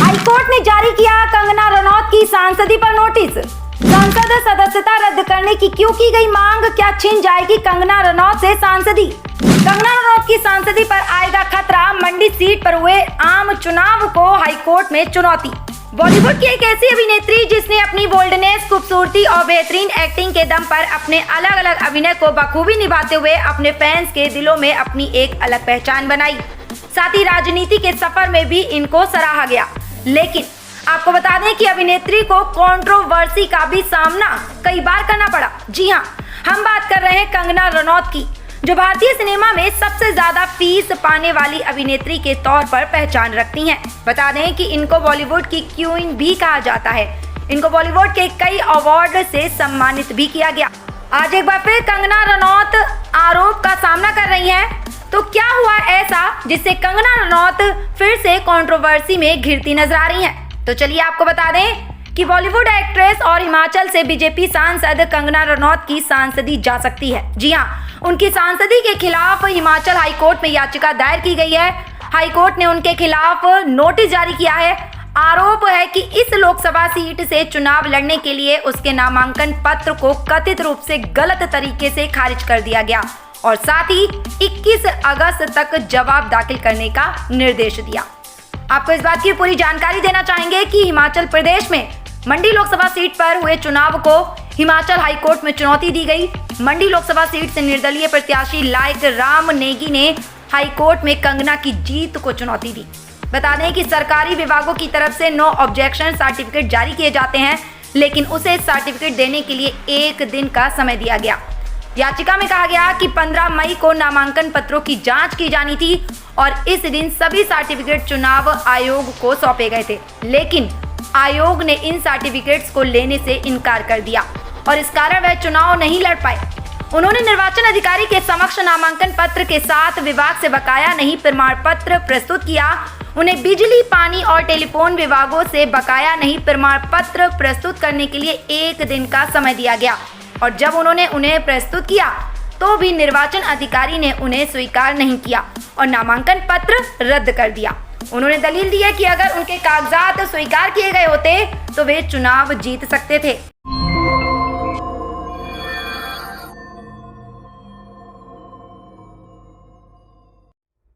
High court ने जारी किया कंगना रनौत की सांसदी पर नोटिस। संसद सदस्यता रद्द करने की क्यों की गई मांग, क्या छिन जाएगी कंगना रनौत से सांसदी। कंगना रनौत की सांसदी पर आएगा खतरा, मंडी सीट पर हुए आम चुनाव को हाईकोर्ट में चुनौती। बॉलीवुड की एक ऐसी अभिनेत्री जिसने अपनी बोल्डनेस, खूबसूरती और बेहतरीन एक्टिंग के दम पर अपने अलग अलग अभिनय को बखूबी निभाते हुए अपने फैंस के दिलों में अपनी एक अलग पहचान बनाई। साथ ही राजनीति के सफर में भी इनको सराहा गया। लेकिन आपको बता दें कि अभिनेत्री को कंट्रोवर्सी का भी सामना कई बार करना पड़ा। जी हाँ, हम बात कर रहे हैं कंगना रनौत की, जो भारतीय सिनेमा में सबसे ज्यादा फीस पाने वाली अभिनेत्री के तौर पर पहचान रखती हैं। बता दें कि इनको बॉलीवुड की क्वीन भी कहा जाता है। इनको बॉलीवुड के कई अवार्ड से सम्मानित भी किया गया। आज एक बार फिर कंगना रनौत आरोप का सामना कर रही हैं। तो क्या हुआ ऐसा जिससे कंगना रनौत फिर से कंट्रोवर्सी में घिरती नजर आ रही हैं? तो चलिए आपको बता दें कि बॉलीवुड एक्ट्रेस और हिमाचल से बीजेपी सांसद कंगना रनौत की सांसदी जा सकती है। जी हाँ, उनकी सांसदी के खिलाफ हिमाचल हाईकोर्ट में याचिका दायर की गई है। हाईकोर्ट ने उनके खिलाफ नोटिस जारी किया है। आरोप है कि इस लोकसभा सीट से चुनाव लड़ने के लिए उसके नामांकन पत्र को कथित रूप से गलत तरीके से खारिज कर दिया गया और साथ ही 21 अगस्त तक जवाब दाखिल करने का निर्देश दिया। आपको इस बात की पूरी जानकारी देना चाहेंगे कि हिमाचल प्रदेश में मंडी लोकसभा सीट पर हुए चुनाव को हिमाचल हाईकोर्ट में चुनौती दी गई। मंडी लोकसभा सीट से निर्दलीय प्रत्याशी लायक राम नेगी ने हाईकोर्ट में कंगना की जीत को चुनौती दी। बता दें कि सरकारी विभागों की तरफ से नो ऑब्जेक्शन सर्टिफिकेट जारी किए जाते हैं, लेकिन उसे सर्टिफिकेट देने के लिए 1 दिन का समय दिया गया। याचिका में कहा गया कि 15 मई को नामांकन पत्रों की जांच की जानी थी और इस दिन सभी सर्टिफिकेट चुनाव आयोग को सौंपे गए थे, लेकिन आयोग ने इन सर्टिफिकेट्स को लेने से इनकार कर दिया और इस कारण वह चुनाव नहीं लड़ पाए। उन्होंने निर्वाचन अधिकारी के समक्ष नामांकन पत्र के साथ विभाग से बकाया नहीं प्रमाण पत्र प्रस्तुत किया। उन्हें बिजली, पानी और टेलीफोन विभागों से बकाया नहीं प्रमाण पत्र प्रस्तुत करने के लिए 1 दिन का समय दिया गया और जब उन्होंने उन्हें प्रस्तुत किया तो भी निर्वाचन अधिकारी ने उन्हें स्वीकार नहीं किया और नामांकन पत्र रद्द कर दिया। उन्होंने दलील दी है कि अगर उनके कागजात स्वीकार किए गए होते तो वे चुनाव जीत सकते थे।